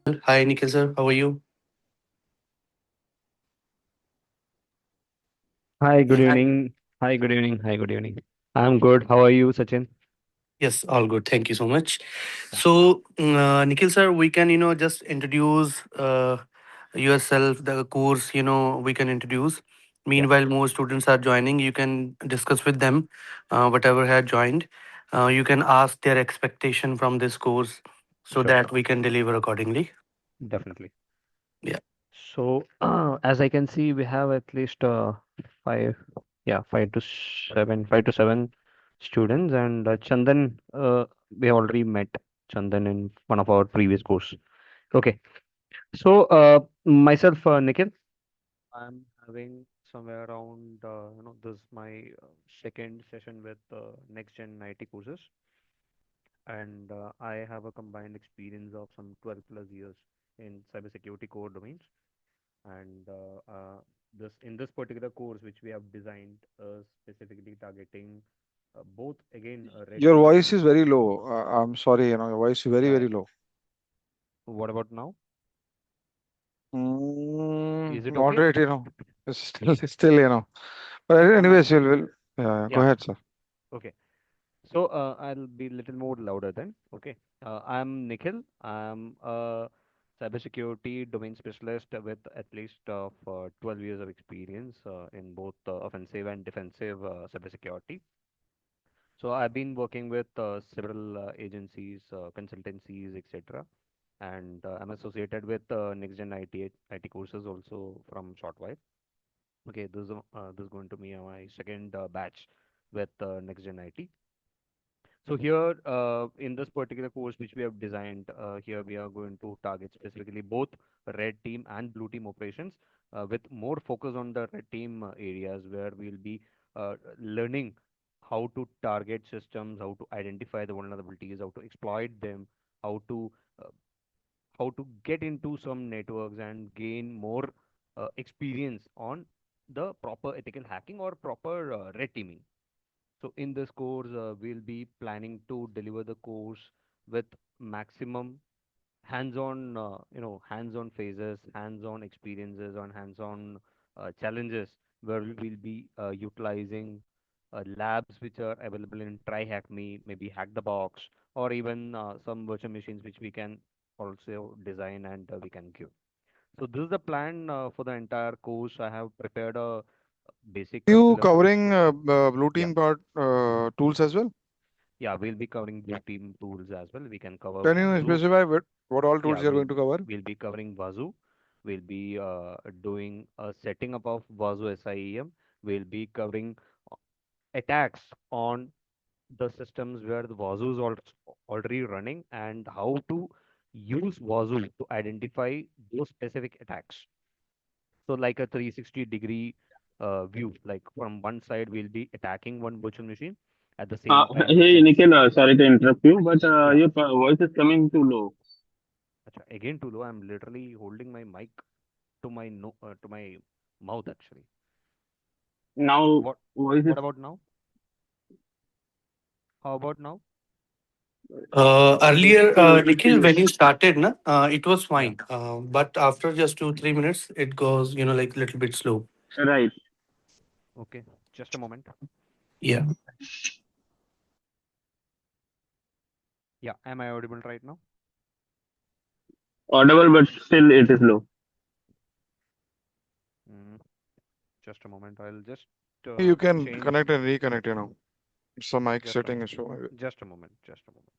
Hi, Nikhil Sir. How are you? Hi, good Hi. evening. Hi, good evening. Hi, good evening. I'm good. How are you, Sachin? Yes, all good. Thank you so much. Yeah, So, Nikhil Sir, we can, just introduce yourself, the course, we can introduce. yeah, Meanwhile, more students are joining. You can discuss with them, whatever had joined. You can ask their expectation from this course so sure, that we can deliver accordingly. definitely. Yeah. So, as I can see, we have at least five, yeah, 5 to seven students, and Chandan, we already met Chandan in one of our previous course. Okay, so myself, Nikhil, I'm having somewhere around, this is my second session with NextGen IT courses. And I have a combined experience of some 12 plus years in cybersecurity core domains. And this in this particular course, which we have designed specifically targeting both again red Your team voice and is very low. I'm sorry, your voice is very, yeah. very low. What about now? Is it okay? Moderate, It's still, still. But Am I? anyways, will yeah, go Yeah. ahead, sir. Okay. So I'll be a little more louder then. Okay. I'm Nikhil. I'm a cybersecurity domain specialist with at least of 12 years of experience in both offensive and defensive cybersecurity. So I've been working with several agencies, consultancies, etc. And I'm associated with NextGen IT courses also from short while. Okay, this is going to be my second batch with NextGen IT. So here, in this particular course which we have designed, here we are going to target specifically both red team and blue team operations, with more focus on the red team areas where we'll be learning how to target systems, how to identify the vulnerabilities, how to exploit them, how to uh, how to get into some networks and gain more experience on the proper ethical hacking or proper red teaming. So in this course, we'll be planning to deliver the course with maximum hands-on, hands-on phases, hands-on experiences, on hands-on challenges, where we will be utilizing labs which are available in Try Hack Me, maybe Hack the Box, or even some virtual machines which we can also design and we can give. So this is the plan for the entire course. I have prepared a basic You curriculum. covering blue Yeah. team part tools as well? Yeah, we'll be covering blue team tools as well. We can cover Can you Vazoo. specify what all Yeah, tools you are going to cover? we'll be covering Vazoo. We'll be doing a setting up of Vazoo SIEM. We'll be covering uh, attacks on the systems where the Vazoo is already running and how to use Vazoo to identify those specific attacks. So like a 360-degree view, like from one side we'll be attacking one virtual machine. At the same time, we Hey, can Nikhil, sorry to interrupt you, but yeah. your voice is coming too low. Acha, again too low. I'm literally holding my mic to my no to my mouth actually. Now, What voice is what about now? How about now? Earlier, Nikhil, still when you started, it was Yeah. fine. But after just 2-3 minutes, it goes, like little bit slow. right. Okay. Just a moment. Yeah. Yeah. Am I audible right now? Audible, but still it is low. Mm, just a moment. I'll just You can change. connect and reconnect. It's a mic Just a setting issue, maybe. just a moment. Just a moment.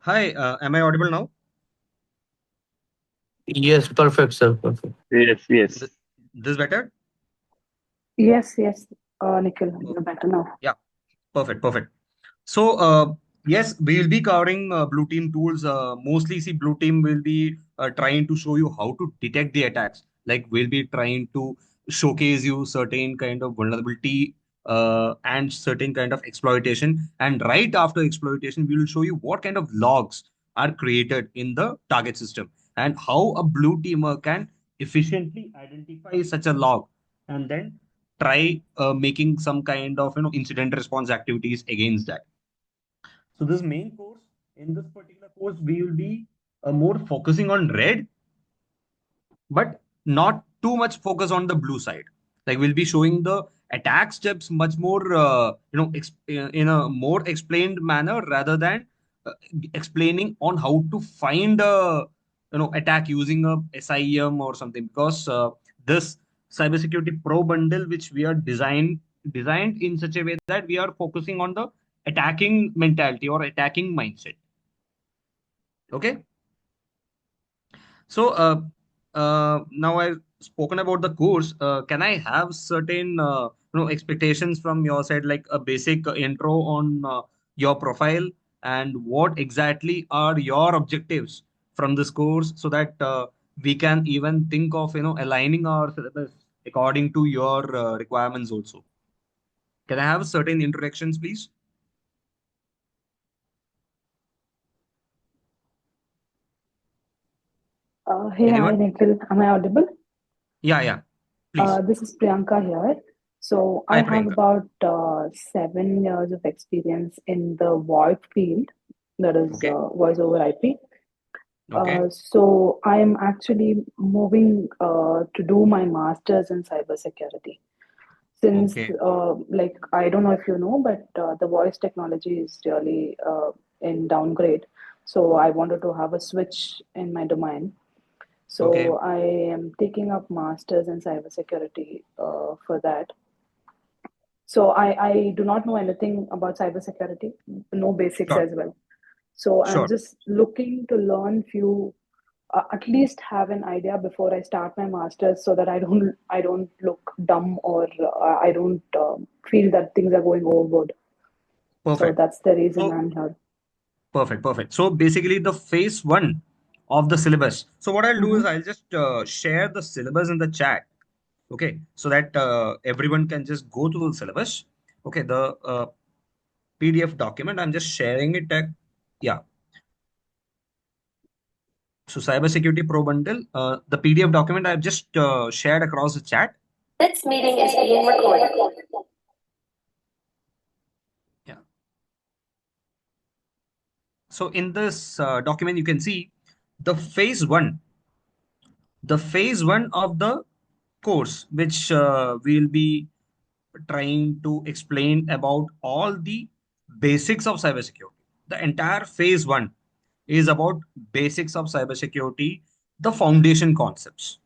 Hi, am I audible now? Yes, perfect, sir. Perfect. Yes, yes. Th- this better? Yes, yes, Nikhil, Oh, you're better now. yeah, perfect, perfect. So, yes, we will be covering blue team tools. Mostly, see, blue team will be trying to show you how to detect the attacks. Like, we'll be trying to showcase you certain kind of vulnerability and certain kind of exploitation. And right after exploitation, we will show you what kind of logs are created in the target system and how a blue teamer can efficiently identify such a log and then try making some kind of incident response activities against that. So this main course, in this particular course, we will be more focusing on red, but not too much focus on the blue side. Like we'll be showing the attack steps much more, in a more explained manner rather than uh, explaining on how to find a attack using a SIEM or something. Because this cybersecurity pro bundle, which we are designed in such a way that we are focusing on the attacking mentality or attacking mindset. Okay. So now I've spoken about the course. Can I have certain expectations from your side, like a basic intro on your profile and what exactly are your objectives from this course, so that we can even think of aligning our syllabus according to your requirements also. Can I have certain introductions, please? Hey, hi, Anyone? Nikhil. Am I audible? Yeah, yeah. Please. This is Priyanka here. So, I Hi, have Priyanka. about 7 years of experience in the VoIP field, that is Okay. voice over IP. Okay. So, I'm actually moving to do my master's in cybersecurity. Since, Okay. like, I don't know if you know, but the voice technology is really in downgrade. So, I wanted to have a switch in my domain. Okay. So I am taking up masters in cybersecurity for that. So I do not know anything about cybersecurity, no basics Sure. as well. So I'm Sure. just looking to learn few, at least have an idea before I start my masters, so that I don't look dumb or I don't feel that things are going overboard. So Perfect. that's the reason So I'm here. perfect, perfect. So basically, the phase one of the syllabus. So what I'll do is Mm-hmm. I'll just share the syllabus in the chat. Okay, so that everyone can just go to the syllabus. Okay, the PDF document. I'm just sharing it. Yeah. So cybersecurity pro bundle. The PDF document I've just shared across the chat. This meeting is being recorded. Yeah. So in this document, you can see the phase one the phase one of the course, which we'll be trying to explain about all the basics of cybersecurity. The entire phase one is about basics of cybersecurity, the foundation concepts.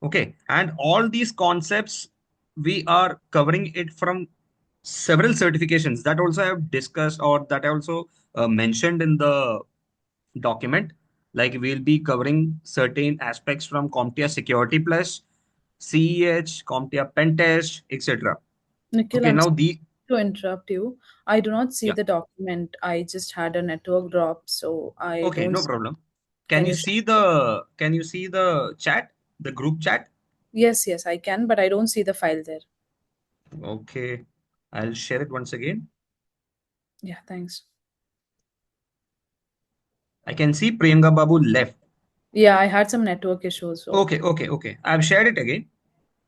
Okay, and all these concepts we are covering it from several certifications that also I have discussed or that I also mentioned in the document. Like we'll be covering certain aspects from CompTIA Security Plus, CEH, CompTIA Pentest, etc. Nikhil, Okay, I'm now sorry the to interrupt you. I do not see yeah, the document. I just had a network drop, so I okay, don't. no problem. Can you share? Can you see the chat, the group chat? Yes, yes, I can, but I don't see the file there. Okay, I'll share it once again. Yeah, thanks. I can see Priyanka Babu left. Yeah, I had some network issues, so Okay, okay, okay. I've shared it again.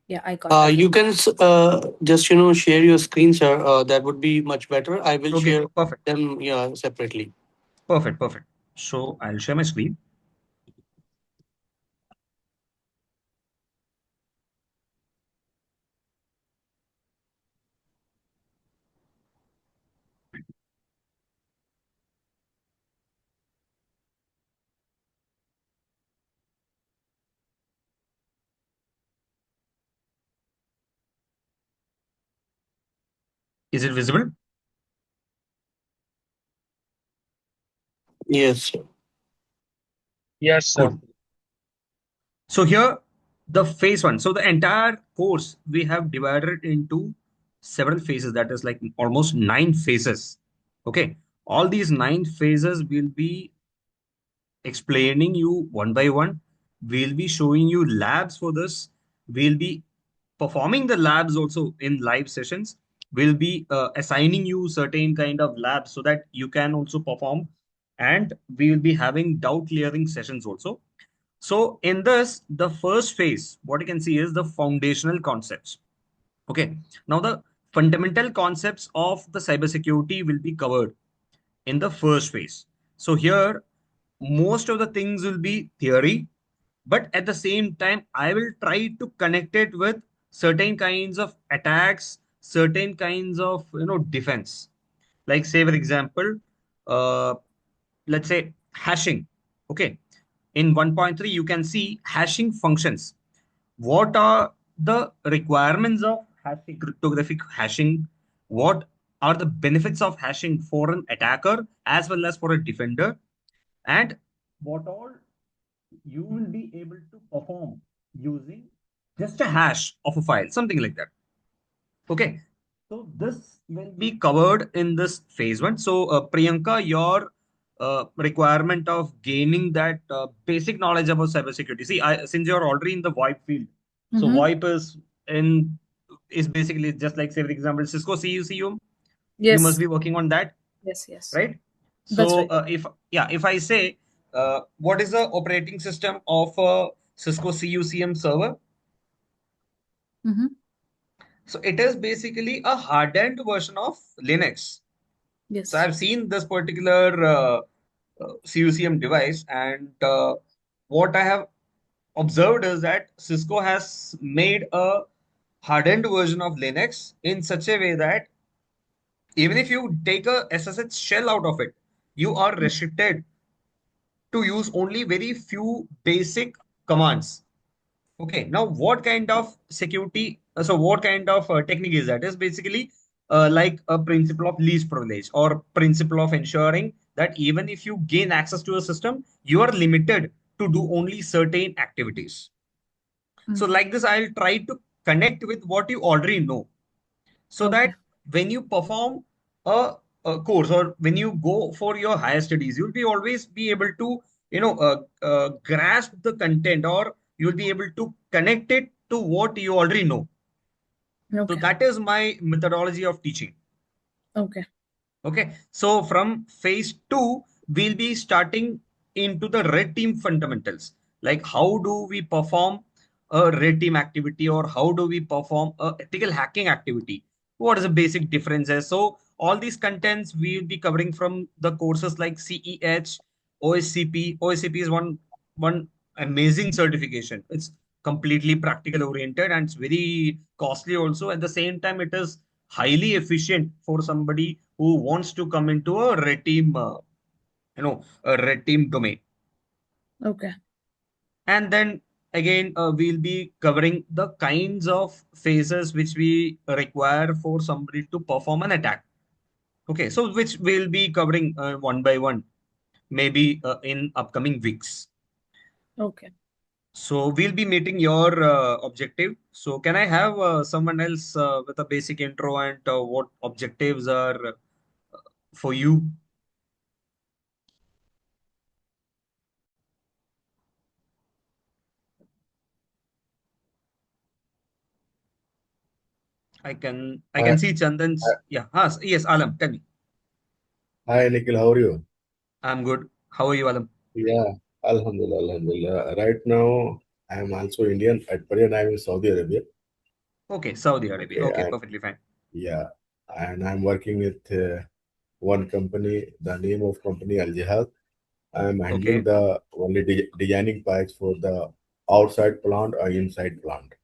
yeah, I got that. You can just share your screen, sir. That would be much better. I will Okay, share perfect, them, yeah, separately. perfect, perfect. So I'll share my screen. Is it visible? Yes, sir. Yes, sir. Good. So here, the phase one. So the entire course we have divided into several phases. That is like almost 9 phases. Okay. All these 9 phases will be explaining you one by one. We'll be showing you labs for this. We'll be performing the labs also in live sessions. We'll be assigning you certain kind of labs so that you can also perform. And we will be having doubt clearing sessions also. So in this, the first phase, what you can see is the foundational concepts. Okay. Now the fundamental concepts of the cybersecurity will be covered in the first phase. So here, most of the things will be theory, but at the same time, I will try to connect it with certain kinds of attacks, certain kinds of defense. Like say, for example, uh, let's say hashing. Okay, in 1.3, you can see hashing functions. What are the requirements of hashing, cryptographic hashing? What are the benefits of hashing for an attacker as well as for a defender? And what all you will be able to perform using just a hash of a file, something like that. Okay. So this will be covered in this phase one. So Priyanka, your requirement of gaining that basic knowledge about cybersecurity. See, since you're already in the VoIP field, so Mm-hmm. VoIP in is basically just like, say, for example, Cisco CUCUM. You must Yes. be working on that, Yes. Yes. right? That's So right. if I say what is the operating system of a Cisco CUCM server? Mm-hmm. So it is basically a hardened version of Linux. So Yes. I've seen this particular CUCM device, and what I have observed is that Cisco has made a hardened version of Linux in such a way that even if you take a SSH shell out of it, you are restricted to use only very few basic commands. Okay, now what kind of security, so what kind of technique is that? Is basically like a principle of least privilege or principle of ensuring that even if you gain access to a system, you are limited to do only certain activities. So Mm. like this, I'll try to connect with what you already know so Okay. that when you perform a course or when you go for your higher studies, you'll be always be able to grasp the content, or you'll be able to connect it to what you already know. So Okay. that is my methodology of teaching. Okay. Okay, so from phase two, we'll be starting into the red team fundamentals. Like how do we perform a red team activity, or how do we perform a ethical hacking activity? What is the basic differences? So all these contents we'll be covering from the courses like CEH, OSCP. OSCP is one amazing certification. It's completely practical oriented and it's very costly also. At the same time, it is highly efficient for somebody who wants to come into a red team, a red team domain. Okay. And then again, we'll be covering the kinds of phases which we require for somebody to perform an attack. Okay, so which we'll be covering one by one, maybe in upcoming weeks. Okay. So we'll be meeting your objective. So can I have someone else with a basic intro and what objectives are for you? I can Hi, see hi, Chandan's. Yeah. Yes, Alam, tell me. hi, Nikhil, how are you? I'm good. How are you, Alam? Yeah, Alhamdulillah, Alhamdulillah. Right now, I am also Indian. At present, I am in Saudi Arabia. Okay, Saudi Arabia. Okay, Okay, perfectly fine. yeah, and I'm working with one company. The name of company Al Jihad. I am handling Okay, the only designing pipes for the outside plant or inside plant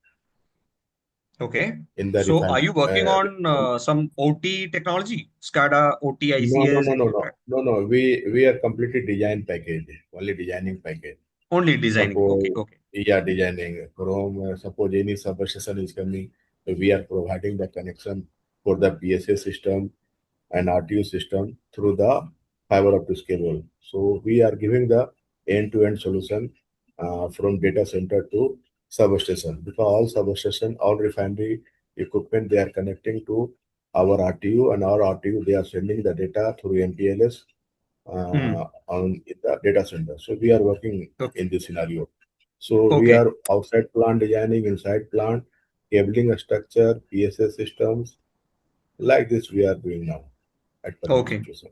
okay. in the So are refine. you working on some OT technology? SCADA, OT, No, no, ICS, no, no, anything like no, that? no, no. We are completely design package. Only designing package. Only designing. Okay, Suppose, okay. yeah, designing from suppose any substation is coming, so we are providing the connection for the PSA system and RTU system through the fiber optic cable. So we are giving the end-to-end solution from data center to substation, because all substation, all refinery equipment, they are connecting to our RTU, and our RTU, they are sending the data through MPLS Hmm. on in the data center. So we are working Okay. in this scenario. So we Okay. are outside plant designing, inside plant, cabling a structure, PSS systems, like this we are doing now at present Okay. situation.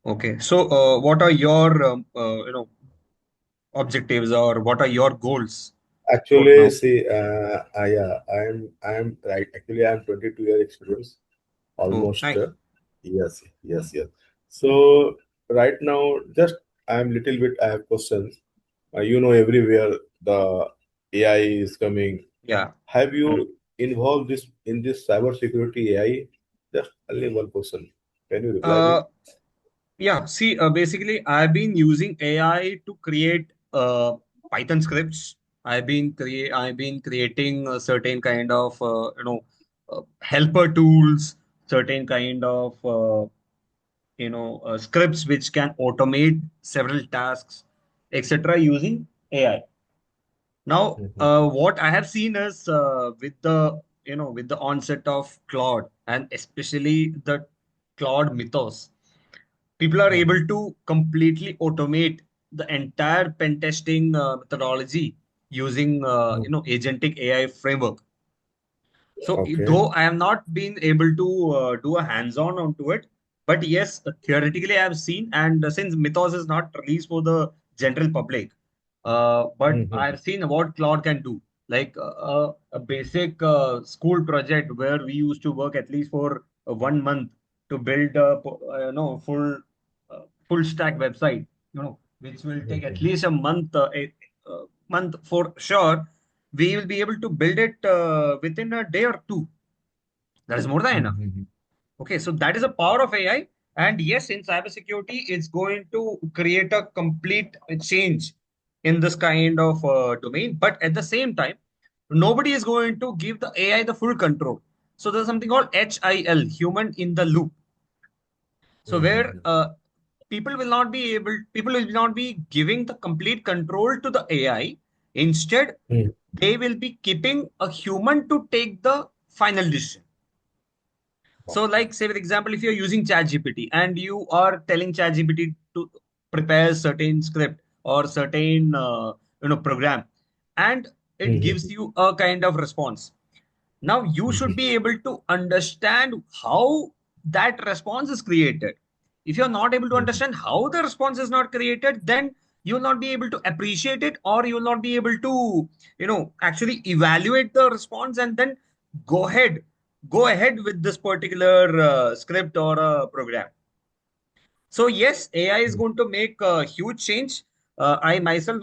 Okay. So, what are your objectives, or what are your goals for Actually, now? see, yeah, I'm right. Actually, I'm 22-year experience, Oh, almost. nice. Yes, yes, yes. So right now, just I'm little bit. I have questions. Everywhere the AI is coming. Yeah. Have Hmm. you involved this in this cyber security AI? Just only one question. Can you reply me? Uh, yeah. See, basically, I've been using AI to create Python scripts. I've been creating a certain kind of helper tools, certain kind of scripts which can automate several tasks, etc., using AI. Now, Mhm. what I have seen is with the onset of Claude, and especially the Claude mythos, people are Mhm. able to completely automate the entire pen testing methodology using Mhm. agentic AI framework. So Okay. though I have not been able to do a hands-on onto it, but yes, theoretically I have seen, and since Mythos is not released for the general public, but I Mhm. have seen what Cloud can do. Like a basic school project where we used to work at least for 1 month to build a full stack website, which will take at Mhm. least a month for sure. We will be able to build it within a day or two. That is more than enough. Mhm. Okay, so that is a power of AI. And yes, in cybersecurity, it's going to create a complete change in this kind of domain. But at the same time, nobody is going to give the AI the full control. So there's something called HIL, human in the loop. So where Mhm. people will not be giving the complete control to the AI. Instead, Mhm. they will be keeping a human to take the final decision. So, Okay. like, say, for example, if you're using ChatGPT and you are telling ChatGPT to prepare certain script or certain program, and it gives Mhm. you a kind of response. Now you should Mhm. be able to understand how that response is created. If you're not able to Mhm. understand how the response is not created, then you will not be able to appreciate it, or you will not be able to, actually evaluate the response and then go ahead, go ahead with this particular script or program. So yes, AI is Mhm. going to make a huge change. I myself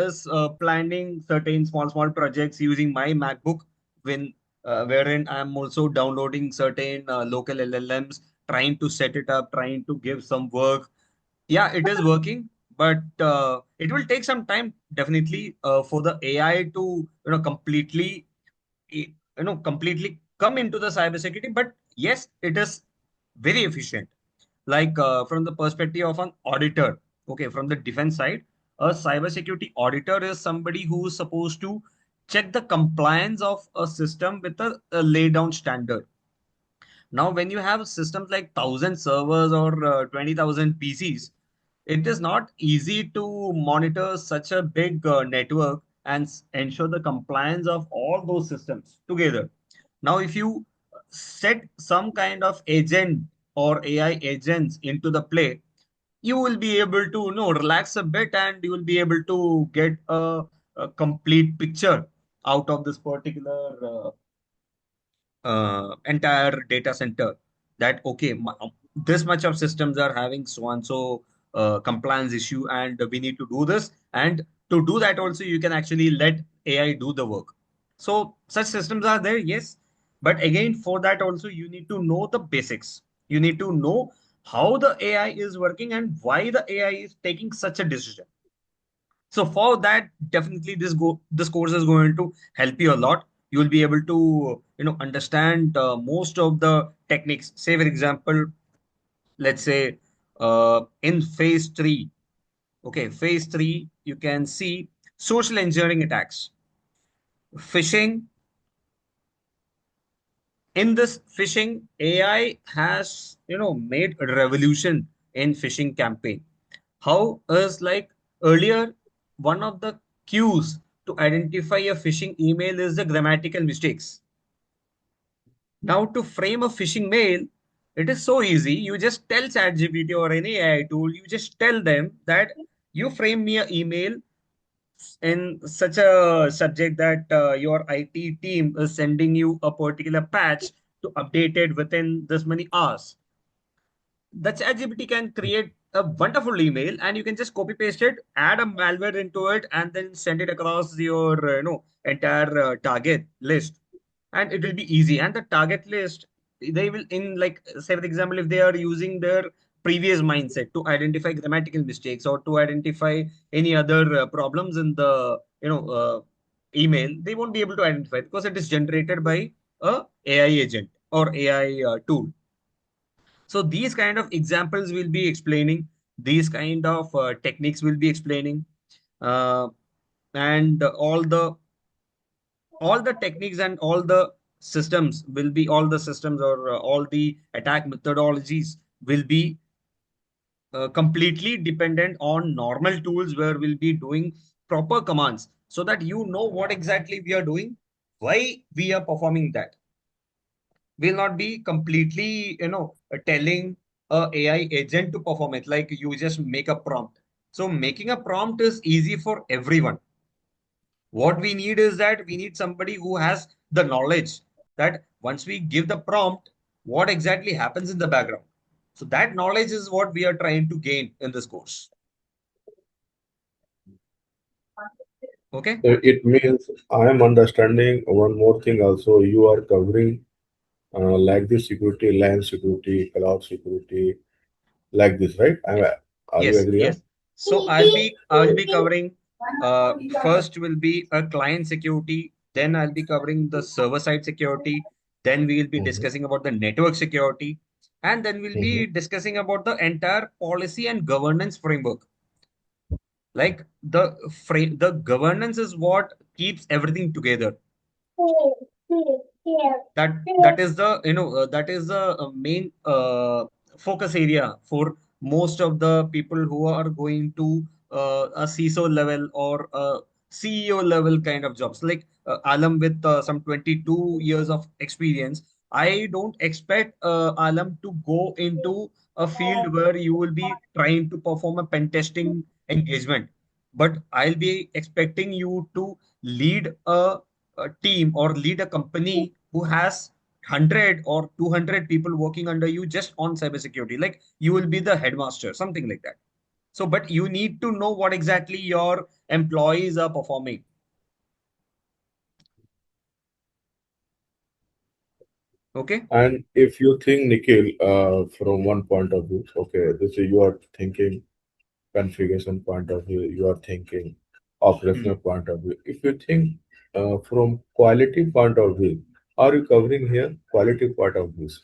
is planning certain small projects using my MacBook, when wherein I'm also downloading certain local LLMs, trying to set it up, trying to give some work. Yeah, it is working, but it will take some time, definitely, for the AI to completely come into the cybersecurity. But yes, it is very efficient. Like from the perspective of an auditor, okay, from the defense side, a cybersecurity auditor is somebody who is supposed to check the compliance of a system with a laid down standard. Now, when you have systems like 1,000 servers or 20,000 PCs, it is not easy to monitor such a big network and ensure the compliance of all those systems together. Now, if you set some kind of agent or AI agents into the play, you will be able to relax a bit, and you will be able to get a complete picture out of this particular entire data center, that okay, this much of systems are having so and so compliance issue, and we need to do this. And to do that also, you can actually let AI do the work. So such systems are there, yes. But again, for that also, you need to know the basics. You need to know how the AI is working and why the AI is taking such a decision. So for that, definitely this course is going to help you a lot. You will be able to understand most of the techniques. Say for example, let's say in phase 3. Okay, phase 3, you can see social engineering attacks, phishing. In this phishing, AI has, made a revolution in phishing campaign. How is like earlier, one of the cues to identify a phishing email is the grammatical mistakes. Now, to frame a phishing mail, it is so easy. You just tell ChatGPT or any AI tool, you just tell them that you frame me an email in such a subject that your IT team is sending you a particular patch to update it within this many hours. The ChatGPT can create a wonderful email, and you can just copy paste it, add a malware into it, and then send it across your entire target list, and it will be easy. And the target list, they will, in like, say for example, if they are using their previous mindset to identify grammatical mistakes or to identify any other problems in the email, they won't be able to identify because it is generated by a AI agent or AI tool. So these kind of examples will be explaining, these kind of techniques will be explaining, uh, and all the techniques and all the systems will be, all the systems or all the attack methodologies will be completely dependent on normal tools where we'll be doing proper commands so that you know what exactly we are doing, why we are performing that. Will not be completely, telling a AI agent to perform it. Like you just make a prompt. So making a prompt is easy for everyone. What we need is that we need somebody who has the knowledge that once we give the prompt, what exactly happens in the background. So that knowledge is what we are trying to gain in this course. Okay. So it means I am understanding one more thing also. You are covering like the security, land security, cloud security, like this, right? Are you Yes, agree? yes. So I'll be covering, first will be a client security, then I'll be covering the server side security, then we will be Mm-hmm. discussing about the network security, and then we'll Mm-hmm. be discussing about the entire policy and governance framework. Like the governance is what keeps everything together. That is the main focus area for most of the people who are going to a CISO level or a CEO level kind of jobs. Like Alam with some 22 years of experience, I don't expect Alam to go into a field where you will be trying to perform a pen testing engagement, but I'll be expecting you to lead a team or lead a company who has 100 or 200 people working under you just on cybersecurity. Like you will be the headmaster, something like that. So, but you need to know what exactly your employees are performing. Okay. And if you think, Nikhil, from one point of view, okay, this is you are thinking configuration point of view, you are thinking Hmm. operational point of view. If you think from quality point of view, are you covering here quality point of views?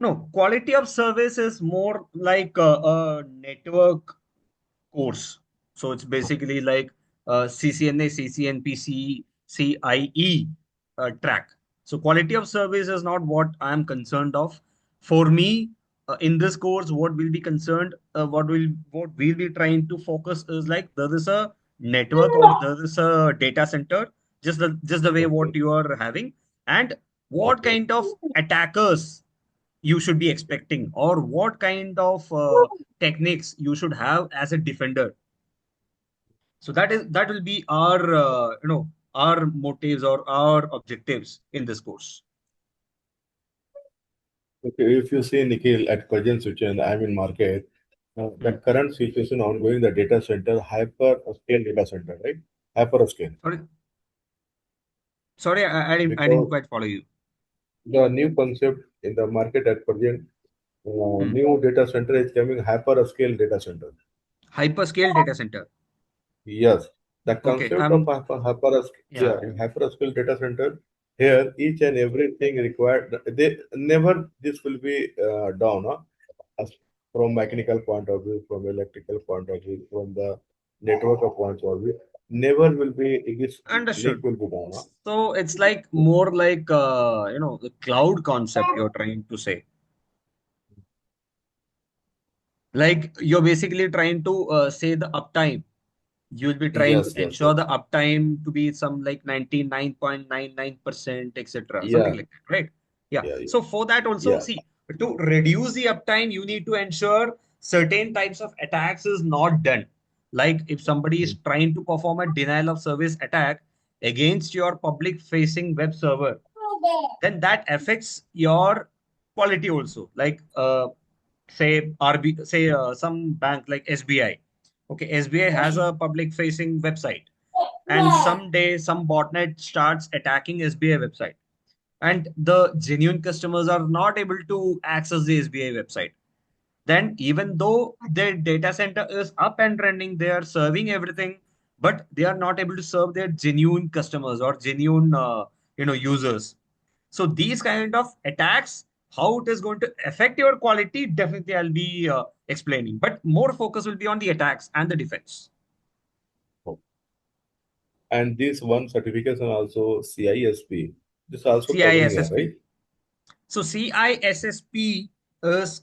No, quality of service is more like a network course. So it's basically like CCNA, CCNP, CIE track. So quality of service is not what I am concerned of. For me, in this course, what we'll be trying to focus is like there is a network or there is a data center, just the way what Okay, you are having, and what okay. kind of attackers you should be expecting, or what kind of techniques you should have as a defender. So that will be our our motives or our objectives in this course. Okay, if you see, Nikhil, at present situation, I'm in market, the Hmm. current situation ongoing, the data center, hyper scale data center, right? Hyper scale. Sorry, sorry, I didn't Because quite follow you. the new concept in the market at present, Hmm. new data center is coming hyper scale data center. Hyperscale data center. Yes, the Okay. concept of Yeah. in hyperscale data center, here each and everything required, they never this will be down. As per from mechanical point of view, from electrical point of view, from the network point of view, never will be this link Understood. will be down. So it's like more like the cloud concept you're trying to say. Like you're basically trying to say the uptime. You'll be trying to Yes, yes, ensure yes. the uptime to be some like 99.99%, etc. Something Yeah, like that, right? Yeah. yeah, So for that also, yeah. see, to reduce the uptime, you need to ensure certain types of attacks is not done. Like if somebody is Mm. trying to perform a denial of service attack against your public facing web server, then that affects your quality also. Like say some bank like SBI. Okay, SBI has a public facing website, and someday some botnet starts attacking SBI website, and the genuine customers are not able to access the SBI website. Then even though their data center is up and running, they are serving everything, but they are not able to serve their genuine customers or genuine users. So these kind of attacks, how it is going to affect your quality, definitely I'll be explaining. But more focus will be on the attacks and the defense. And this one certification also CISP. This also covering here, CISSP. right? So CISSP is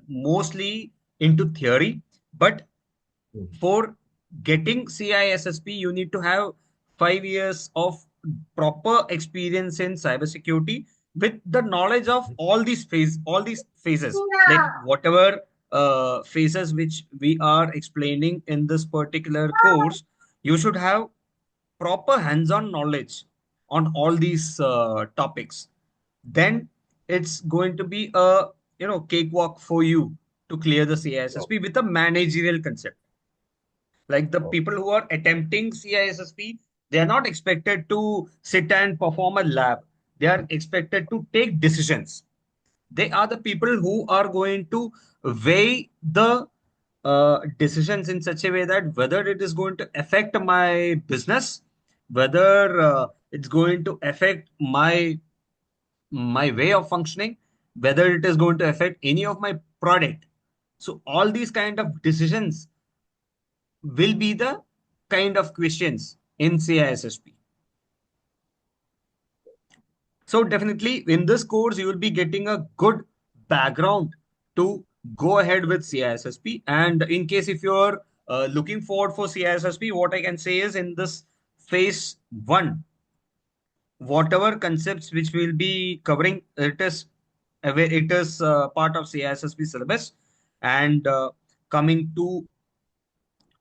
mostly into theory, but Mm. for getting CISSP, you need to have 5 years of proper experience in cybersecurity with the knowledge of all these phases, like whatever phases which we are explaining in this particular course, you should have proper hands-on knowledge on all these topics. Then it's going to be a cakewalk for you to clear the CISSP with a managerial concept. Like the Oh, people who are attempting CISSP, they are not expected to sit and perform a lab. They are expected to take decisions. They are the people who are going to weigh the decisions in such a way that whether it is going to affect my business, whether it's going to affect my way of functioning, whether it is going to affect any of my product. So all these kind of decisions will be the kind of questions in CISSP. So definitely in this course, you will be getting a good background to go ahead with CISSP. And in case if you're looking forward for CISSP, what I can say is in this phase one, whatever concepts which we'll be covering, it is part of CISSP syllabus. And coming to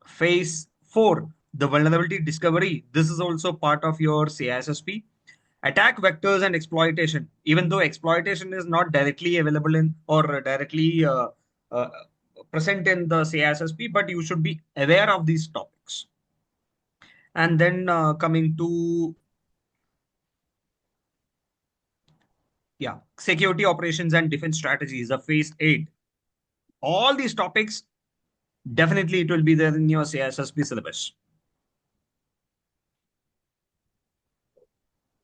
phase 4, the vulnerability discovery. This is also part of your CISSP. Attack vectors and exploitation. Even though exploitation is not directly available in or directly uh, present in the CISSP, but you should be aware of these topics. And then coming to security operations and defense strategies, of phase 8. All these topics, definitely it will be there in your CISSP syllabus.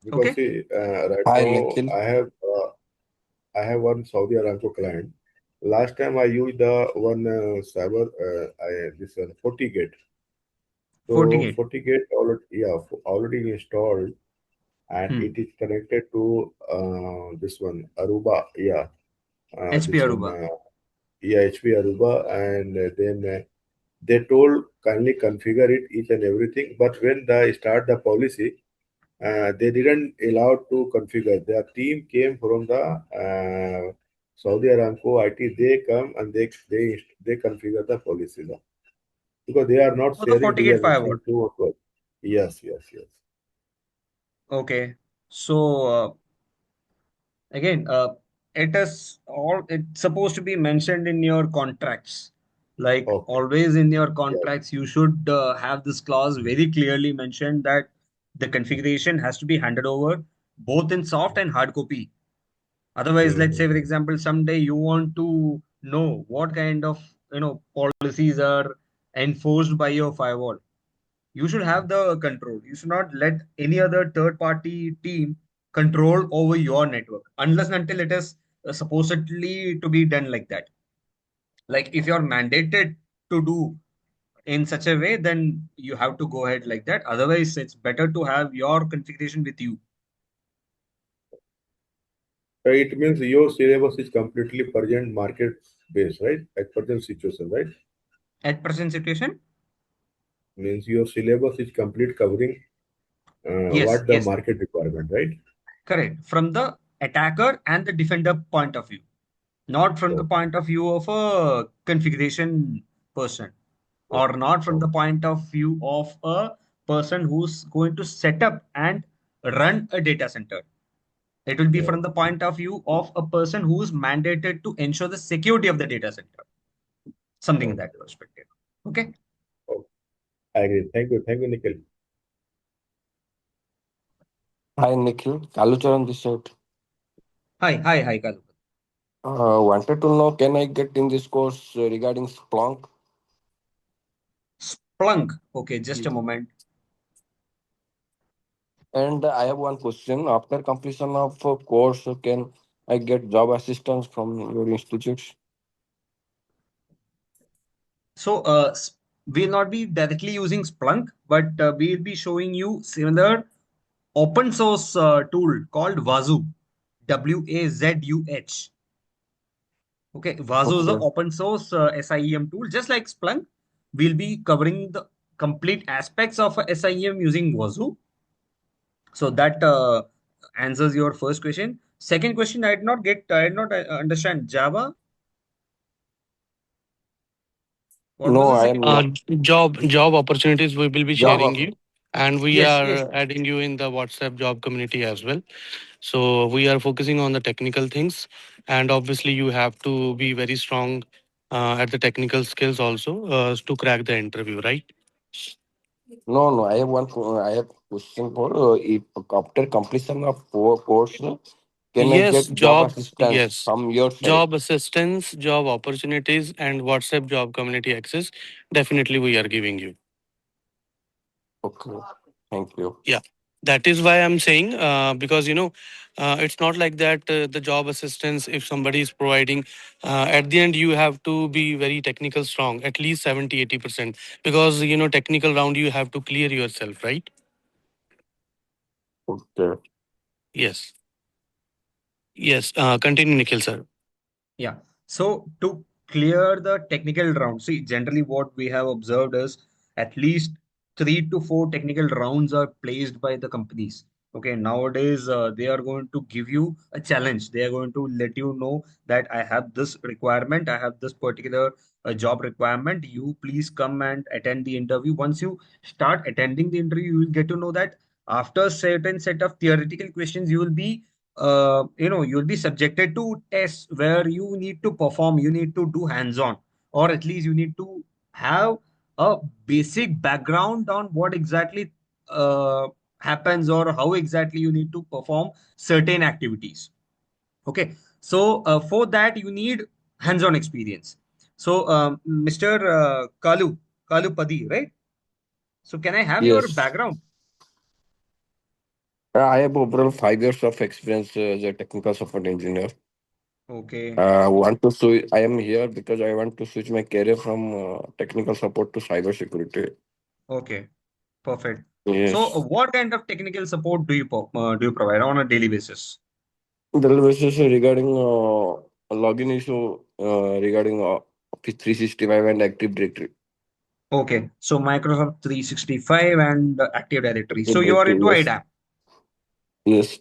because Okay. see, right Hi, now Nikhil. I have one Saudi Aramco client. Last time I used the one cyber this 40 gate. So FortiGate, 40 gate already already installed, and hmm. it is connected to this one Aruba. Yeah, HP this one Aruba. HP Aruba, and then they told kindly configure it each and everything. But when they start the policy, they didn't allow to configure. Their team came from the Saudi Aramco IT. They come and they configure the policy now, because they are not For the sharing. They FortiGate are firewall. mentioning two or 12. Yes, yes, yes. Okay. So again, it's supposed to be mentioned in your contracts. Like Okay. always in your Yes. contracts, you should have this clause very clearly mentioned that the configuration has to be handed over both in soft and hard copy. Otherwise, let's say, for Mhm. example, someday you want to know what kind of policies are enforced by your firewall. You should have the control. You should not let any other third party team control over your network unless and until it is supposedly to be done like that. Like if you're mandated to do in such a way, then you have to go ahead like that. Otherwise, it's better to have your configuration with you. It means your syllabus is completely present market based, right? At present situation, right? At present situation, Means your syllabus is complete covering yes, what the yes, market requirement, right? correct. From the attacker and the defender point of view, not from the Okay. point of view of a configuration person, or Okay. not from the Okay. point of view of a person who's going to set up and run a data center. It will be from the point of view of a person who's mandated to ensure the security of the data center, something in that Okay. perspective. Okay. Okay. I agree. Thank you. Thank you, Nikhil. Hi Nikhil, Kalucharan this side. Hi, Kalu. Wanted to know, can I get in this course regarding Splunk? Splunk. Okay, just a Yes. moment. And I have one question. After completion of course, can I get job assistance from your institutes? So, we'll not be directly using Splunk, but we'll be showing you similar open source tool called Wazoo, Wazuh. Okay, Wazoo is an Okay. open source SIEM tool, just like Splunk. We'll be covering the complete aspects of a SIEM using Wazoo. So that answers your first question. Second question, I did not understand Java. What was No, the I second am Uh, not. question? job opportunities we will be Job sharing offer. you, and we Yes, yes. are adding you in the WhatsApp job community as well. So we are focusing on the technical things, and obviously you have to be very strong at the technical skills also to crack the interview, right? No, no, I have I have question for if after completion of course, can I Yes, get job jobs. assistance Yes, from your side? job assistance, job opportunities, and WhatsApp job community access. Definitely, we are giving you. Okay. Thank you. Yeah, that is why I'm saying because it's not like that the job assistance if somebody is providing at the end you have to be very technical strong at least 70-80% because technical round you have to clear yourself, right? Okay. Yes. Yes, continue, Nikhil sir. Yeah. So to clear the technical round, see, generally what we have observed is at least 3 to 4 technical rounds are placed by the companies. Okay, nowadays they are going to give you a challenge. They are going to let you know that I have this requirement, I have this particular job requirement. You please come and attend the interview. Once you start attending the interview, you will get to know that after certain set of theoretical questions, you will be you'll be subjected to tests where you need to perform, you need to do hands-on, or at least you need to have a basic background on what exactly happens or how exactly you need to perform certain activities. Okay, so for that you need hands-on experience. So, Mr. Kalu Padi, right? So, can I have your Yes. background? I have overall 5 years of experience as a technical support engineer. Okay, Want to switch. I am here because I want to switch my career from technical support to cyber security. okay. Perfect. So, Yes. what kind of technical support do you provide on a daily basis? The basis regarding login issue regarding Office 365 and Active Directory. Okay, so Microsoft 365 and Active Directory. So, Active you are Directory, into yes. IDAM, Yes.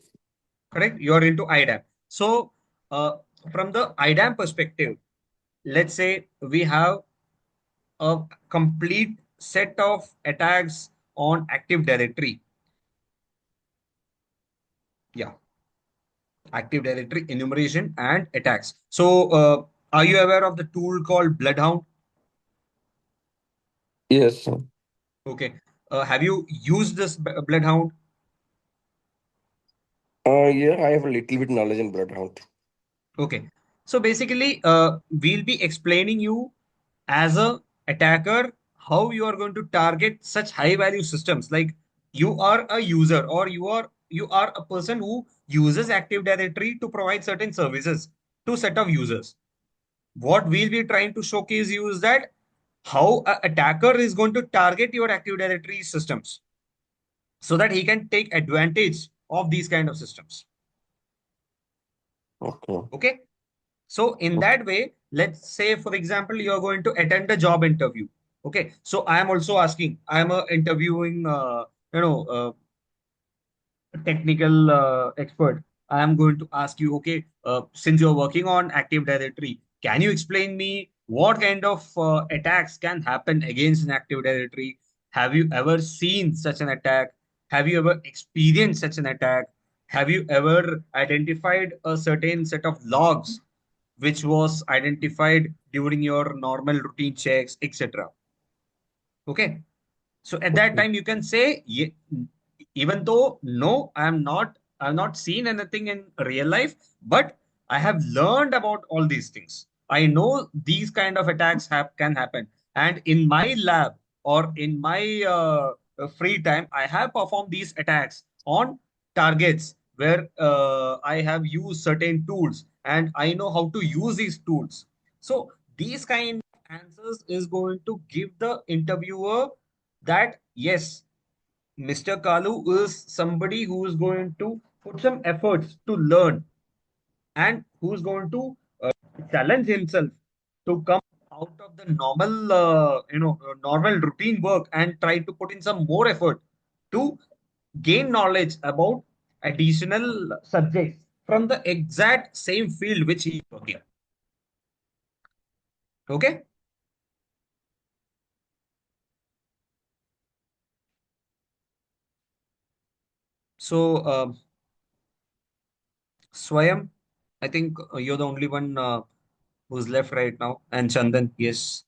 correct? You are into IDAM. So, uh, from the IDAM perspective, let's say we have a complete set of attacks on Active Directory. Yeah, Active Directory enumeration and attacks. So, are you aware of the tool called Bloodhound? Yes. Okay. Have you used this Bloodhound? Yeah, I have a little bit knowledge in Bloodhound. Okay. So basically, we'll be explaining you as a attacker how you are going to target such high value systems. Like you are a user or you are a person who uses Active Directory to provide certain services to set of users. what we'll be trying to showcase you is that how an attacker is going to target your Active Directory systems so that he can take advantage of these kind of systems. Okay. Okay. So in that way, let's say, for example, you're going to attend a job interview. Okay. So I am also asking, I am interviewing, technical expert. I am going to ask you, okay, since you're working on Active Directory, can you explain me what kind of attacks can happen against an Active Directory? Have you ever seen such an attack? Have you ever experienced such an attack? Have you ever identified a certain set of logs which was identified during your normal routine checks, etc.? Okay. So at that Okay. time, you can say, even though no, I'm not seen anything in real life, but I have learned about all these things. I know these kind of attacks can happen, and in my lab or in my free time, I have performed these attacks on targets where I have used certain tools, and I know how to use these tools. So these kind of answers is going to give the interviewer that yes, Mr. Kalu is somebody who is going to put some efforts to learn and who's going to challenge himself to come out of the normal, normal routine work and try to put in some more effort to gain knowledge about additional subjects from the exact same field which he is working. Okay. So, Swayam, I think you're the only one who's left right now. And Chandan, yes.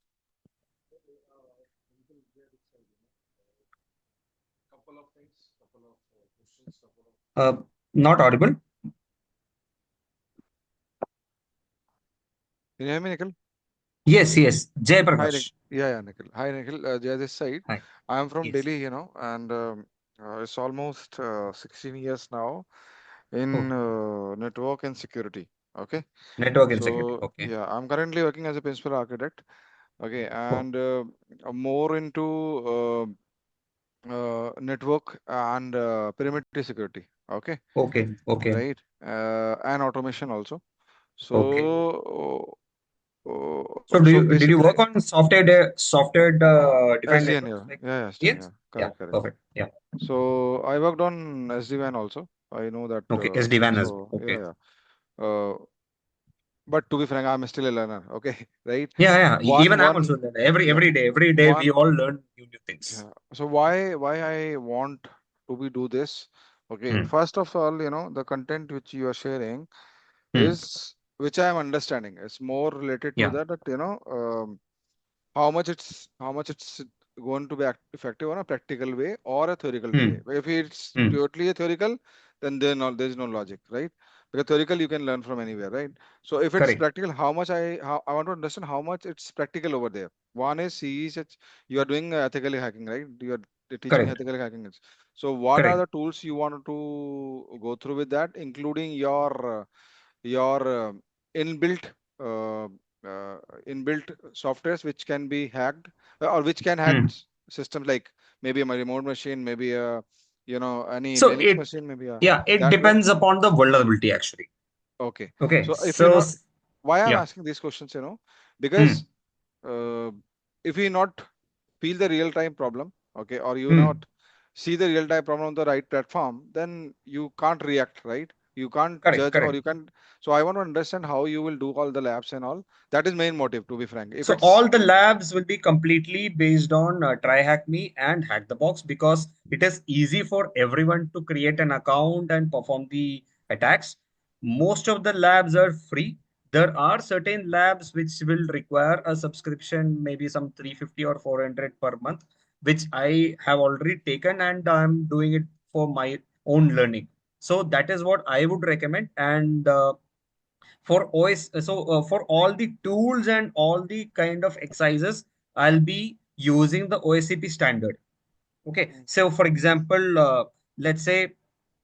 Couple of things, couple of questions, couple of Not audible. Can you hear me, Nikhil? Yes, yes. Jay Hi, Prakash. yeah, Nikhil. Hi, Nikhil. Jay this side. Hi. I'm from Yes. Delhi, and it's almost 16 years now Oh, in network and security. Okay. network and security. So, Okay. yeah, I'm currently working as a principal architect. Okay. Oh, And more into network and perimeter security. Okay. okay. Okay. Right. And automation also. Okay. So, So so did you basically, work on software defined SDN networks here. like Yeah, yeah, SDN, yes? yeah. Yeah. Correct, correct. Perfect. Yeah. So I worked on SD-WAN also. I know that. Okay. SD-WAN as So well. yeah, Okay. yeah. But to be frank, I'm still a learner. Okay, right? Yeah. Yeah. One, Even I'm one, also there. Every day we one. all learn new things. Yeah. So why I want to be do this? Okay. Hmm. First of all, the content which you are sharing Hmm. is which I am understanding. It's more related to Yeah. that. How much it's going to be effective on a practical way or a theoretical way. Hmm. If it's Hmm. purely a theoretical, then there's no logic, right? Because theoretical you can learn from anywhere, right? So if it's Correct. practical, how I want to understand how much it's practical over there. One is CE, such you are doing ethically hacking, right? You are teaching Correct. ethical hacking. So what are Correct. the tools you want to go through with that, including your inbuilt uh, uh, inbuilt softwares which can be hacked or which can hack Hmm. systems like maybe a remote machine, maybe a any So Linux machine, maybe a yeah, it that way. depends upon the vulnerability actually. Okay. Okay. So if you So not why I'm yeah. asking these questions, Hmm. because uh, if you not feel the real time problem, okay, or you Hmm. not see the real time problem on the right platform, then you can't react, right? You can't Correct. judge or Correct. you can't. So I want to understand how you will do all the labs and all. That is main motive, to be frank. If So it's all the labs will be completely based on Try Hack Me and Hack the Box because it is easy for everyone to create an account and perform the attacks. Most of the labs are free. There are certain labs which will require a subscription, maybe some 350 or 400 per month, which I have already taken and I'm doing it for my own learning. So that is what I would recommend. And for OS, so for all the tools and all the kind of exercises, I'll be using the OSCP standard. Okay. Mm, So for example, let's say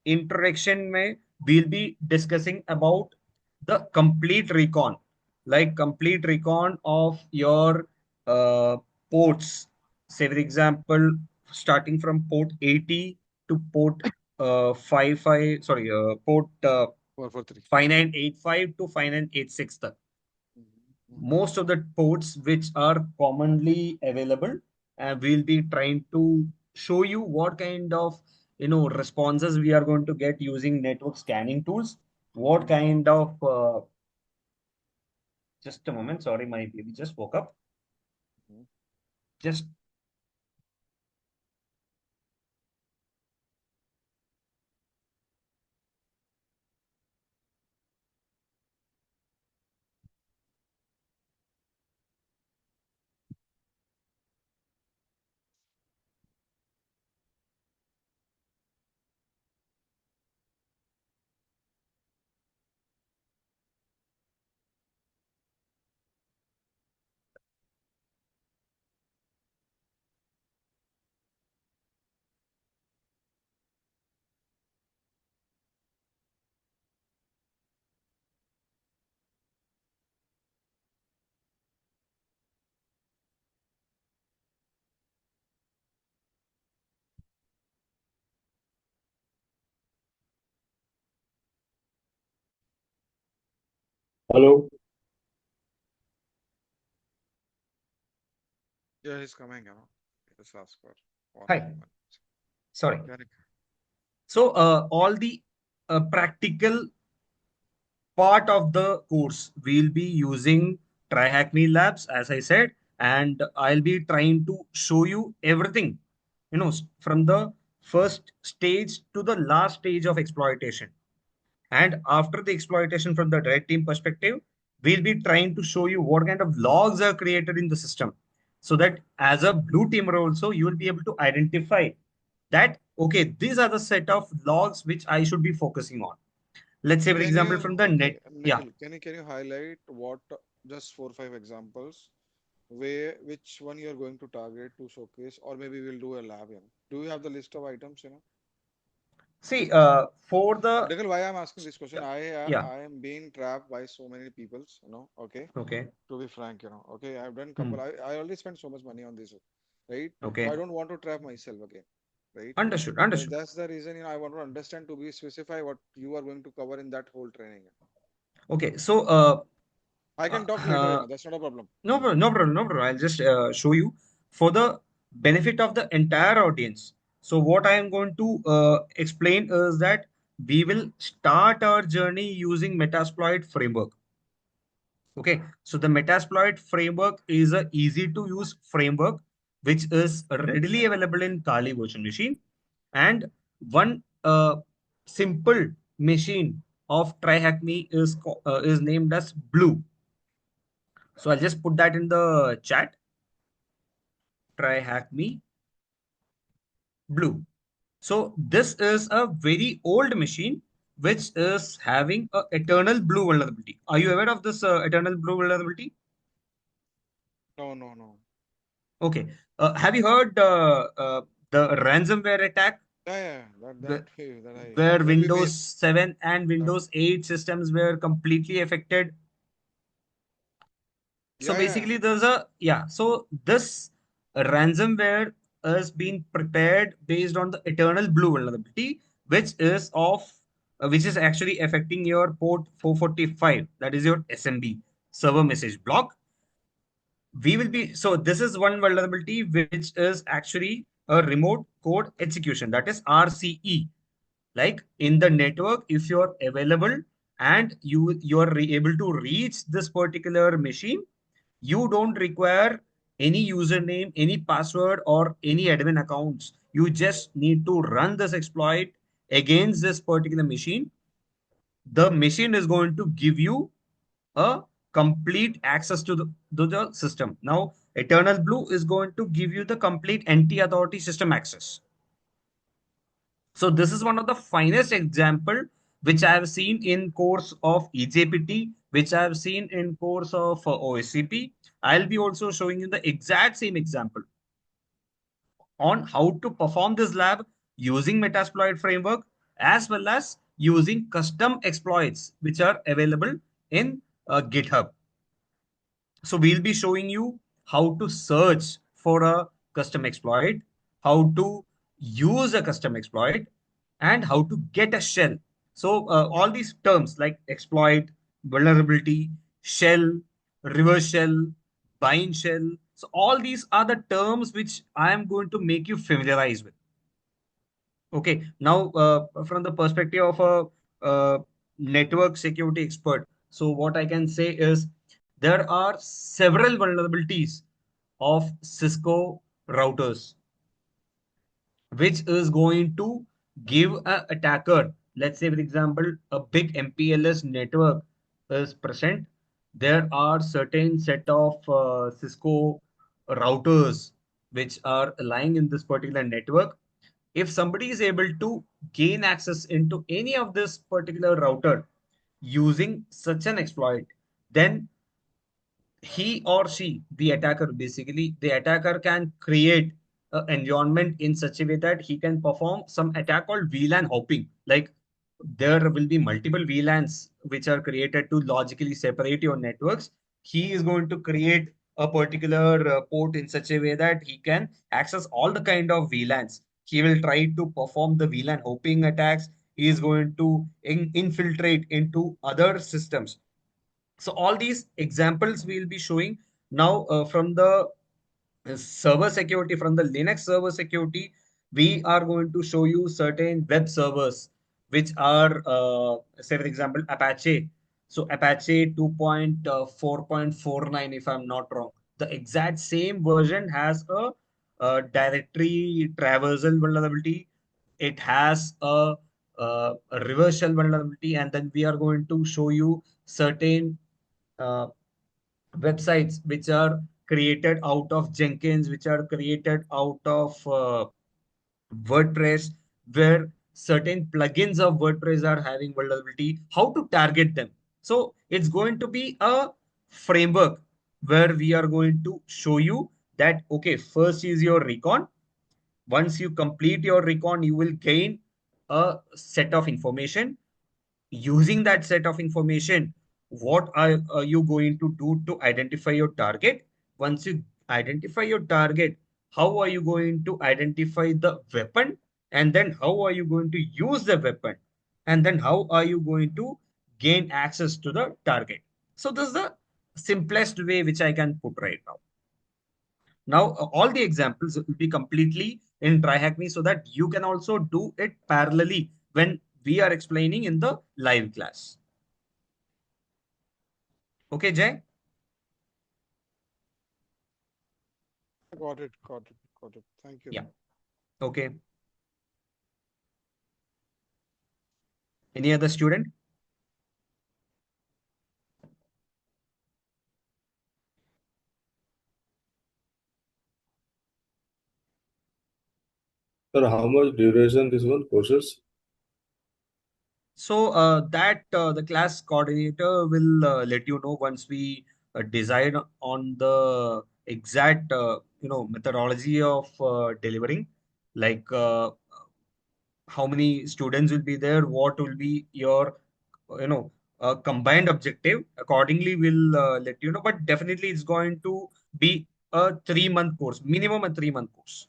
introduction may we'll be discussing about the complete recon. like complete recon of your uh, ports. Say, for example, starting from port 80 to port 55, sorry, port 443. 5985 to 5986. Mhm. Most of the ports which are commonly available, and we'll be trying to show you what kind of responses we are going to get using network scanning tools, what kind of just a moment, sorry, my baby just woke up. Mhm. Just Hello. Yeah, he's coming, you know. Just ask for one hi, moment. sorry. Yeah, Nick. So all the practical part of the course we'll be using TryHackMe labs, as I said, and I'll be trying to show you everything, from the first stage to the last stage of exploitation. And after the exploitation from the red team perspective, we'll be trying to show you what kind of logs are created in the system, so that as a blue teamer also, you will be able to identify that, okay, these are the set of logs which I should be focusing on. Let's say, for Can example, you, from the net. Yeah. Nikhil, can you highlight what just 4 or 5 examples where which one you're going to target to showcase, or maybe we'll do a lab, you know. Do you have the list of items, you know? See, for the. Nikhil, why I'm asking this Yeah. question? Yeah. I am being trapped by so many peoples, you know. Okay, Okay. to be frank, you know. Okay, I've done Hmm. couple. I already spent so much money on this, right? So Okay. I don't want to trap myself again, right? Understood. Understood. That's the reason, you know, I want to understand to be specify what you are going to cover in that whole training. Okay. So, I uh, can talk later, you uh, know. That's not a problem. no problem. No problem. No problem. I'll just show you for the benefit of the entire audience. So, what I am going to explain is that we will start our journey using Metasploit framework. Okay, so the Metasploit framework is a easy to use framework which is readily available in Kali virtual machine, and one simple machine of TryHackMe is named as Blue. So I'll just put that in the chat. TryHackMe Blue. So this is a very old machine which is having a eternal blue vulnerability. Are you aware of this eternal blue vulnerability? No, no, no. Okay. Have you heard the ransomware attack Yeah, yeah. where, That I where that we Windows face. 7 and Uh, Windows 8 systems were completely affected? So yeah, yeah. basically, there's a, yeah. So this ransomware is being prepared based on the eternal blue vulnerability, which is actually affecting your port 445. That is your SMB, server message block. We will be, so this is one vulnerability which is actually a remote code execution, that is RCE. Like in the network, if you're available and you're able to reach this particular machine, you don't require any username, any password, or any admin accounts. You just need to run this exploit against this particular machine. The machine is going to give you a complete access to the system. Now, Eternal Blue is going to give you the complete anti-authority system access. So this is one of the finest example which I have seen in course of EJPT, which I have seen in course of OSCP. I'll be also showing you the exact same example on how to perform this lab using Metasploit framework, as well as using custom exploits which are available in GitHub. So we'll be showing you how to search for a custom exploit, how to use a custom exploit, and how to get a shell. So all these terms like exploit, vulnerability, shell, reverse shell, bind shell. So all these are the terms which I am going to make you familiarize with. Okay, now from the perspective of a network security expert, so what I can say is there are several vulnerabilities of Cisco routers, which is going to give a attacker, let's say, for example, a big MPLS network is present. There are certain set of Cisco routers which are lying in this particular network. If somebody is able to gain access into any of this particular router using such an exploit, then he or she, the attacker, basically, the attacker can create an environment in such a way that he can perform some attack called VLAN hopping. Like there will be multiple VLANs which are created to logically separate your networks. He is going to create a particular port in such a way that he can access all the kind of VLANs. He will try to perform the VLAN hopping attacks. He is going to infiltrate into other systems. So all these examples we'll be showing now from the server security, from the Linux server security, we are going to show you certain web servers which are, say for example, Apache. So Apache 2.4.49, if I'm not wrong. The exact same version has a directory traversal vulnerability. It has a reverse shell vulnerability, and then we are going to show you certain uh, websites which are created out of Jenkins, which are created out of WordPress, where certain plugins of WordPress are having vulnerability, how to target them. So it's going to be a framework where we are going to show you that, okay, first is your recon. Once you complete your recon, you will gain a set of information. Using that set of information, what are you going to do to identify your target? Once you identify your target, how are you going to identify the weapon? And then how are you going to use the weapon? And then how are you going to gain access to the target? So this is the simplest way which I can put right now. Now, all the examples will be completely in TryHackMe so that you can also do it parallelly when we are explaining in the live class. Okay, Jay? Got it. Got it. Got it. Thank you. Yeah. Okay. Any other student? Sir, how much duration this one courses? So that the class coordinator will let you know once we decide on the exact methodology of delivering, like how many students will be there, what will be your combined objective. Accordingly, we'll let you know. But definitely, it's going to be a 3 month course, minimum a 3 month course,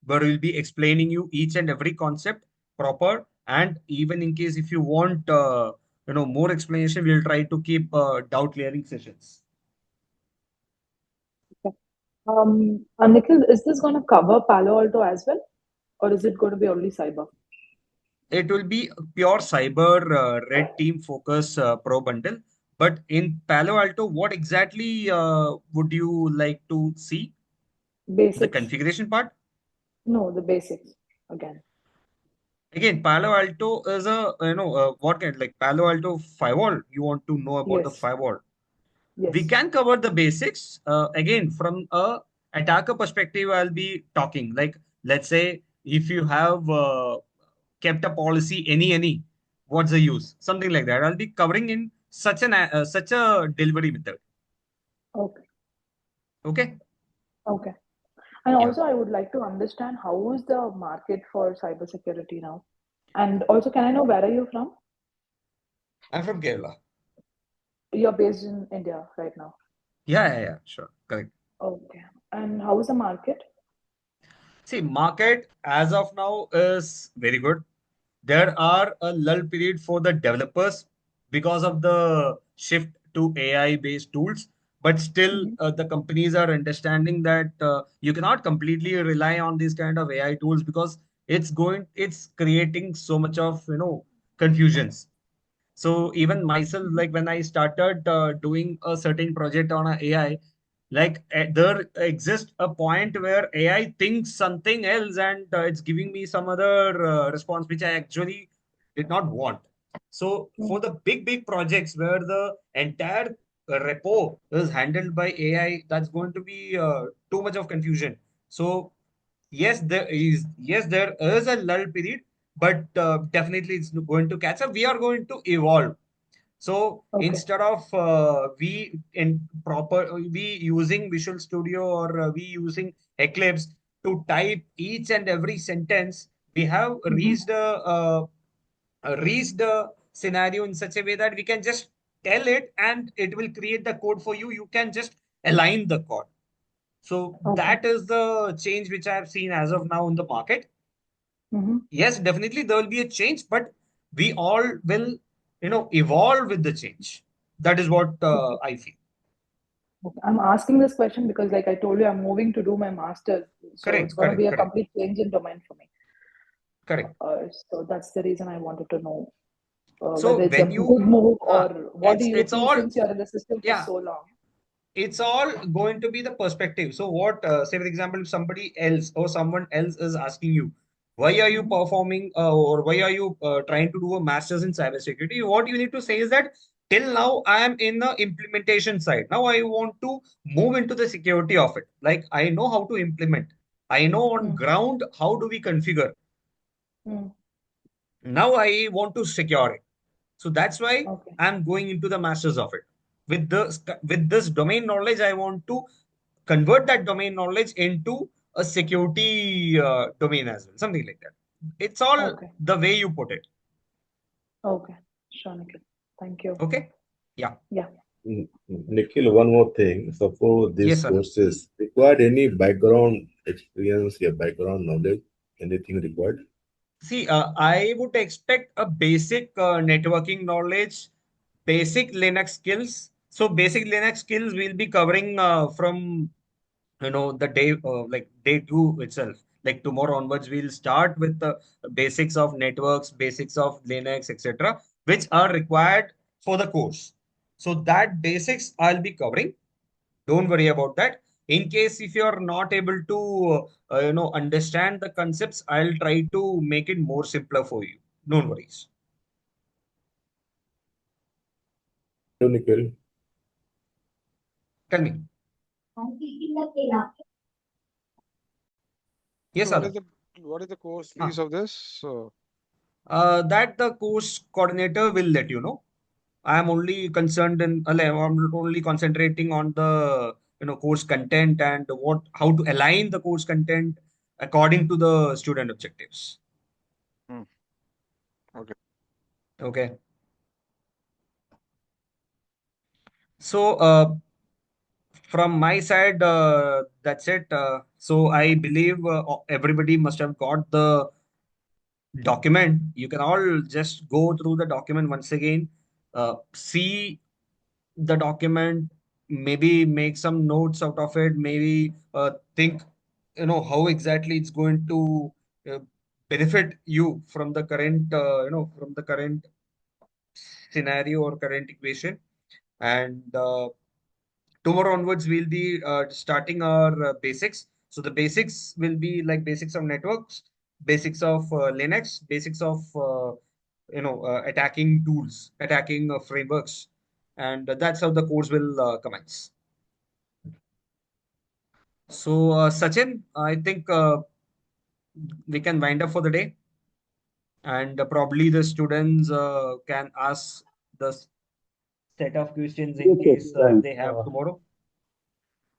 where we'll be explaining you each and every concept proper. And even in case if you want more explanation, we'll try to keep doubt clearing sessions. Okay. Nikhil, is this going to cover Palo Alto as well, or is it going to be only cyber? It will be pure cyber red team focus pro bundle. But in Palo Alto, what exactly would you like to see? The Basics. configuration part? No, the basics again. Again, Palo Alto is a, what kind, like Palo Alto firewall. You want to know about the Yes. firewall. We Yes. can cover the basics. Again, from a attacker perspective, I'll be talking. Like, let's say if you have kept a policy any, what's the use? Something like that. I'll be covering in such a delivery method. Okay. Okay. Okay. And Yeah. also, I would like to understand how is the market for cybersecurity now? And also, can I know where are you from? I'm from Kerala. You're based in India right now. Yeah, sure, correct. Okay. And how is the market? See, market as of now is very good. There are a lull period for the developers because of the shift to AI based tools. But still, Mm-hmm. the companies are understanding that you cannot completely rely on these kind of AI tools because it's creating so much of confusions. So even myself, Mm-hmm. like when I started doing a certain project on a AI, like there exists a point where AI thinks something else and it's giving me some other response which I actually did not want. So for the big projects where the entire repo is handled by AI, that's going to be too much of confusion. So yes, there is a lull period, but definitely it's going to catch up. We are going to evolve. So Okay. instead of we using Visual Studio or we using Eclipse to type each and every sentence, we have Mm-hmm. reached the scenario in such a way that we can just tell it and it will create the code for you. You can just align the code. So Okay. that is the change which I have seen as of now in the market. Mm-hmm. Yes, definitely there will be a change, but we all will, evolve with the change. That is what Okay. I feel. Okay. I'm asking this question because, like I told you, I'm moving to do my master's, so it's Correct, going to correct, be a correct, complete change in domain for me. correct. So that's the reason I wanted to know So whether it's a when you, good move or what do you it's feel all, since you're in the system for yeah, so long. it's all going to be the perspective. So what, say for example, if somebody else or someone else is asking you, why are you Mm-hmm. performing or why are you trying to do a master's in cybersecurity? What you need to say is that till now I am in the implementation side. Now I want to move into the security of it. Like I know how to implement. I know on Mm. ground how do we configure. Mm. Now I want to secure it. So that's why Okay. I'm going into the masters of it. With this domain knowledge, I want to convert that domain knowledge into a security domain as well, something like that. It's all Okay. the way you put it. Okay. Sure, Nikhil. Thank you. Okay? Yeah. Yeah. Nikhil, one more thing. Suppose these Yes, sir. courses required any background experience, your background knowledge, anything required? See, I would expect a basic networking knowledge, basic Linux skills. So basic Linux skills we'll be covering from the day like day two itself. Like tomorrow onwards, we'll start with the basics of networks, basics of Linux, etc., which are required for the course. So that basics I'll be covering. Don't worry about that. In case if you're not able to understand the concepts, I'll try to make it more simpler for you. No worries. So, Nikhil, Tell me. So Yes, Adam. what is the course Ah. fees of this? So That the course coordinator will let you know. I am only concerned in I'm only concentrating on the course content and what how to align the course content according to the student objectives. hmm, okay. Okay. So from my side, that's it. So I believe everybody must have got the document. You can all just go through the document once again, see the document, maybe make some notes out of it, maybe think how exactly it's going to uh, benefit you from the current from the current scenario or current equation. And tomorrow onwards we'll be starting our basics. So the basics will be like basics of networks, basics of Linux, basics of attacking tools, attacking frameworks, and that's how the course will commence. So, Sachin, I think we can wind up for the day, and probably the students can ask the set of questions in Yes, yes, case right. they have tomorrow.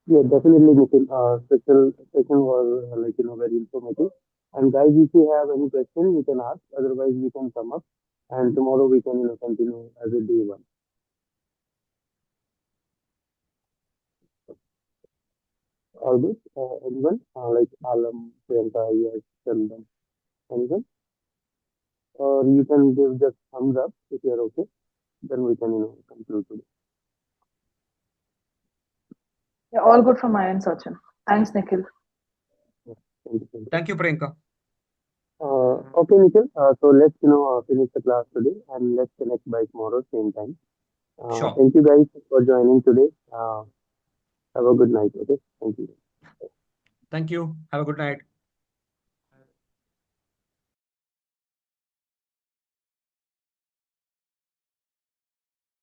Yeah, definitely, Nikhil. Session was very informative. And guys, if you have any question, you can ask. Otherwise, we can sum up, and tomorrow we can continue as a day one. All good? Anyone? Like Alam, Priyanka, yes, Chandan. Anyone? Or you can give just thumbs up if you're okay. Then we can, conclude today. Yeah, all good from my end, Sachin. Thanks, Nikhil. Yeah, thank you, thank you. Thank you, Priyanka. Okay, Nikhil. So let's, finish the class today and let's connect by tomorrow, same time. Sure. Thank you guys for joining today. Have a good night. Okay. Thank you. Thank you. Have a good night.